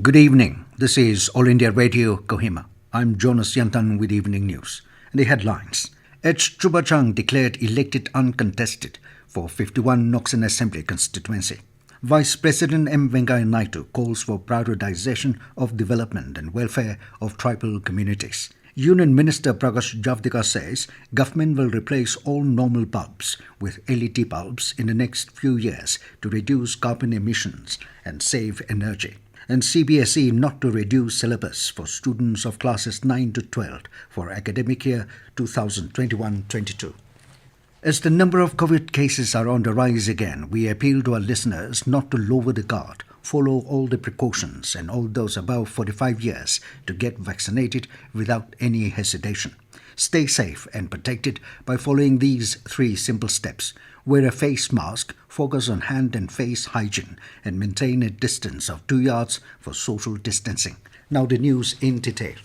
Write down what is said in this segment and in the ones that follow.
Good evening. This is All India Radio, Kohima. I'm Jonas Yantan with Evening News. And the headlines. Chuba Chang declared elected uncontested for 51 Noksen Assembly constituency. Vice President M Venkaiah Naidu calls for prioritization of development and welfare of tribal communities. Union Minister Prakash Javadekar says government will replace all normal bulbs with LED bulbs in the next few years to reduce carbon emissions and save energy. And CBSE not to reduce syllabus for students of classes 9 to 12 for academic year 2021-22. As the number of COVID cases are on the rise again, we appeal to our listeners not to lower the guard, follow all the precautions, and all those above 45 years to get vaccinated without any hesitation. Stay safe and protected by following these 3 simple steps. Wear a face mask, focus on hand and face hygiene, and maintain a distance of 2 yards for social distancing. Now the news in detail.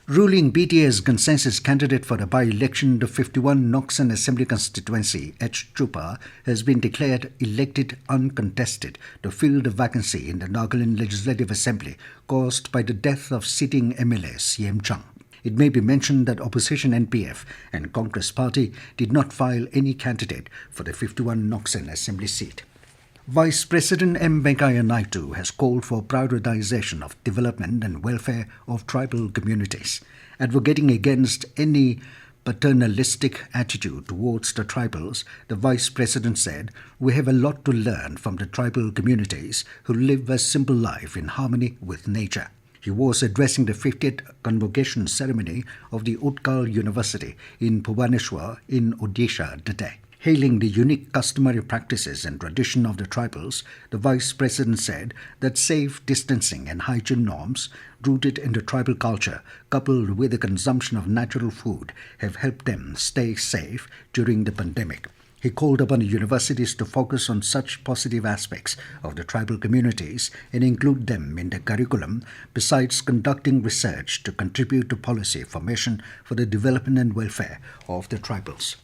Ruling BTS consensus candidate for the by-election to 51 Noksen Assembly constituency, Chuba, has been declared elected uncontested to fill the vacancy in the Nagaland Legislative Assembly caused by the death of sitting MLA CM Chang. It may be mentioned that opposition NPF and Congress Party did not file any candidate for the 51 Noksen Assembly seat. Vice President M Venkaiah Naidu has called for prioritization of development and welfare of tribal communities, advocating against any paternalistic attitude towards the tribals. The Vice President said, "We have a lot to learn from the tribal communities who live a simple life in harmony with nature." He was addressing the 50th convocation ceremony of the Utkal University in Bhubaneswar in Odisha today. Hailing the unique customary practices and tradition of the tribals, the Vice President said that safe distancing and hygiene norms rooted in the tribal culture, coupled with the consumption of natural food, have helped them stay safe during the pandemic. He called upon the universities to focus on such positive aspects of the tribal communities and include them in the curriculum, besides conducting research to contribute to policy formation for the development and welfare of the tribals.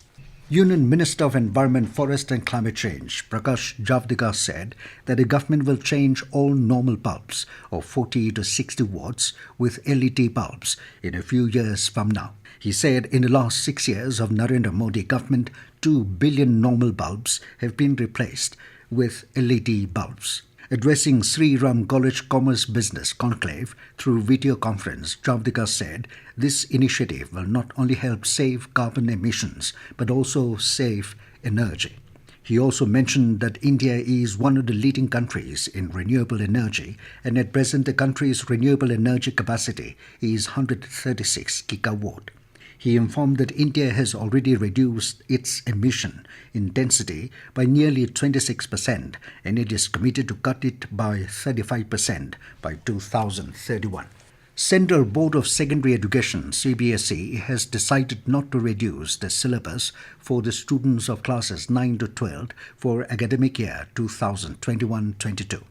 Union Minister of Environment, Forest and Climate Change, Prakash Javadekar, said that the government will change all normal bulbs of 40 to 60 watts with LED bulbs in a few years from now. He said in the last 6 years of Narendra Modi government, 2 billion normal bulbs have been replaced with LED bulbs. Addressing Sri Ram College Commerce Business Conclave through video conference, Javadekar said this initiative will not only help save carbon emissions but also save energy. He also mentioned that India is one of the leading countries in renewable energy, and at present the country's renewable energy capacity is 136 gigawatt. He informed that India has already reduced its emission intensity by nearly 26%, and it is committed to cut it by 35% by 2031. Central Board of Secondary Education (CBSE) has decided not to reduce the syllabus for the students of classes 9 to 12 for academic year 2021-22.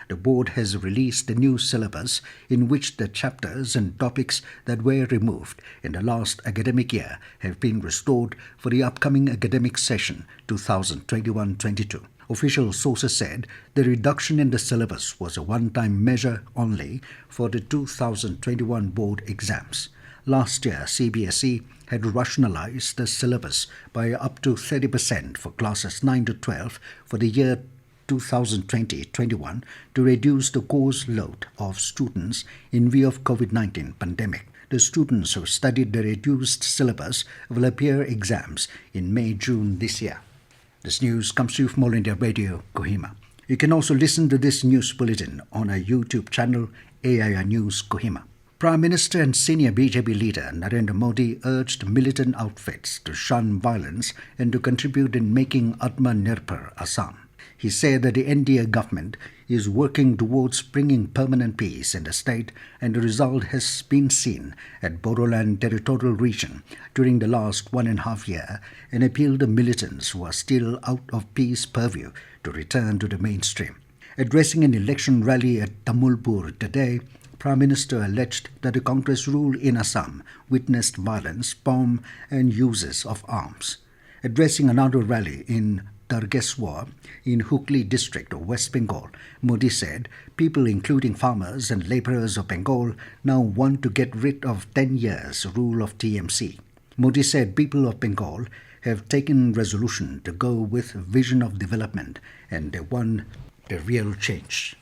The board has released a new syllabus in which the chapters and topics that were removed in the last academic year have been restored for the upcoming academic session 2021-22. Official sources said the reduction in the syllabus was a one-time measure only for the 2021 board exams. Last year, CBSE had rationalized the syllabus by up to 30% for classes 9 to 12 for the year 2020-21 to reduce the course load of students in view of COVID-19 pandemic. The students who studied the reduced syllabus will appear exams in May-June this year. This news comes to you from All India Radio, Kohima. You can also listen to this news bulletin on our YouTube channel, AIR News Kohima. Prime Minister and senior BJP leader Narendra Modi urged militant outfits to shun violence and to contribute in making Atmanirbhar Assam. He said that the NDA government is working towards bringing permanent peace in the state, and the result has been seen at Bodoland Territorial Region during the last 1.5 years, and appealed to militants who are still out of peace purview to return to the mainstream. Addressing an election rally at Tamulpur today, Prime Minister alleged that the Congress rule in Assam witnessed violence, bomb and uses of arms. Addressing another rally in Dargeswar in Hooghly district of West Bengal, Modi said people including farmers and labourers of Bengal now want to get rid of 10 years rule of TMC. Modi said people of Bengal have taken resolution to go with vision of development and they want a real change.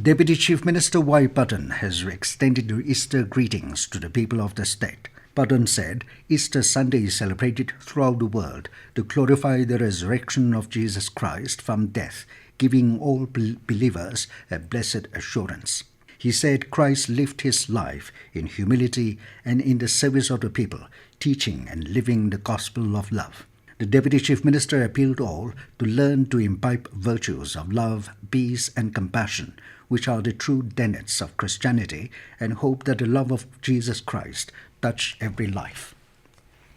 Deputy Chief Minister Y. Button has extended Easter greetings to the people of the state. Button said Easter Sunday is celebrated throughout the world to glorify the resurrection of Jesus Christ from death, giving all believers a blessed assurance. He said Christ lived his life in humility and in the service of the people, teaching and living the gospel of love. The Deputy Chief Minister appealed to all to learn to imbibe virtues of love, peace and compassion, which are the true tenets of Christianity, and hope that the love of Jesus Christ touch every life.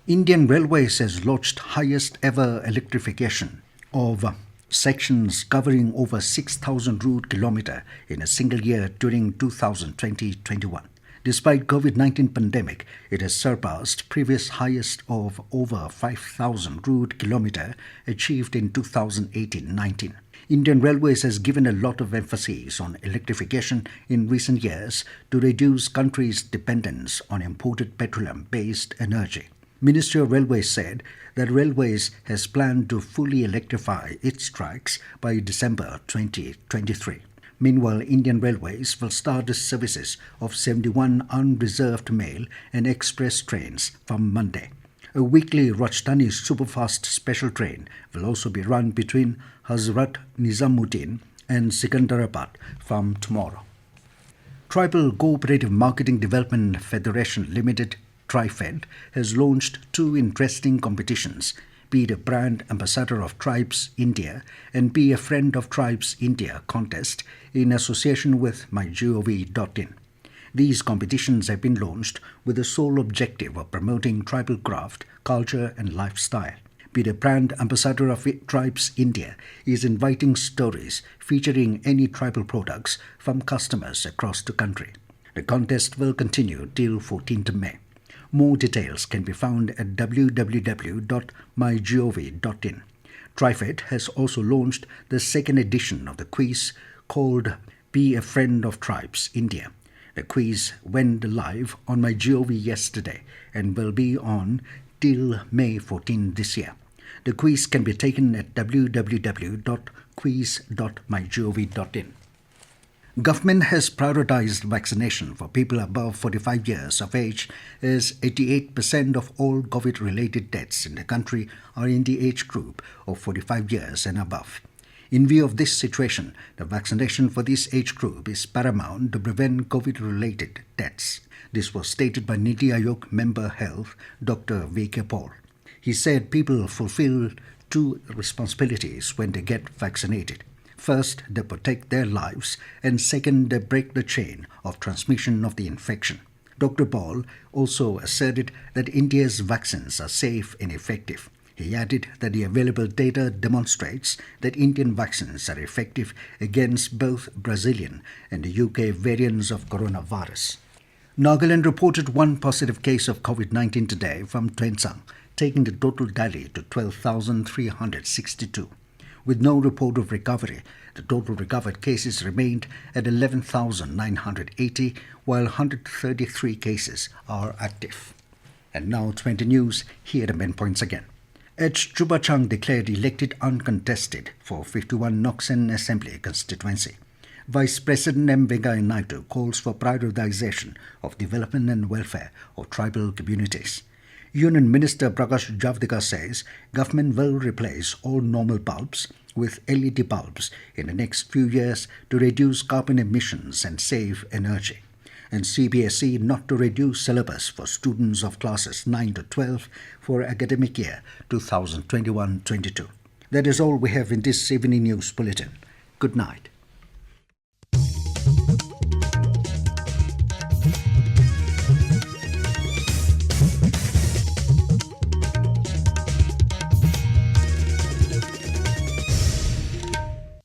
Indian Railways has launched highest ever electrification of sections covering over 6,000 route kilometres in a single year during 2020-21. Despite COVID-19 pandemic, it has surpassed previous highest of over 5,000 route kilometres achieved in 2018-19. Indian Railways has given a lot of emphasis on electrification in recent years to reduce country's dependence on imported petroleum-based energy. Ministry of Railways said that Railways has planned to fully electrify its tracks by December 2023. Meanwhile, Indian Railways will start the services of 71 unreserved mail and express trains from Monday. A weekly Rajdhani superfast special train will also be run between Hazrat Nizamuddin and Sikandarabad from tomorrow. Tribal Cooperative Marketing Development Federation Limited, TriFed, has launched two interesting competitions: Be the Brand Ambassador of Tribes India and Be a Friend of Tribes India contest in association with mygov.in. These competitions have been launched with the sole objective of promoting tribal craft, culture and lifestyle. Be the Brand Ambassador of Tribes India is inviting stories featuring any tribal products from customers across the country. The contest will continue till 14th May. More details can be found at www.mygov.in. TriFed has also launched the second edition of the quiz called Be a Friend of Tribes India. The quiz went live on MyGov yesterday and will be on till May 14 this year. The quiz can be taken at www.quiz.mygov.in. Government has prioritized vaccination for people above 45 years of age, as 88% of all COVID-related deaths in the country are in the age group of 45 years and above. In view of this situation, the vaccination for this age group is paramount to prevent COVID-related deaths. This was stated by Niti Aayog Member Health, Dr. V.K. Paul. He said people fulfill two responsibilities when they get vaccinated. First, they protect their lives, and second, they break the chain of transmission of the infection. Dr. Paul also asserted that India's vaccines are safe and effective. He added that the available data demonstrates that Indian vaccines are effective against both Brazilian and the UK variants of coronavirus. Nagaland reported one positive case of COVID-19 today from Twensang, taking the total tally to 12,362. With no report of recovery, the total recovered cases remained at 11,980, while 133 cases are active. And now 20 news, here are the main points again. Chuba Chang declared elected uncontested for 51 Noksen Assembly constituency. Vice President M Venkaiah Naidu calls for prioritization of development and welfare of tribal communities. Union Minister Prakash Javadekar says government will replace all normal bulbs with LED bulbs in the next few years to reduce carbon emissions and save energy. And CBSE not to reduce syllabus for students of classes 9 to 12 for academic year 2021-22. That is all we have in this evening news bulletin. Good night.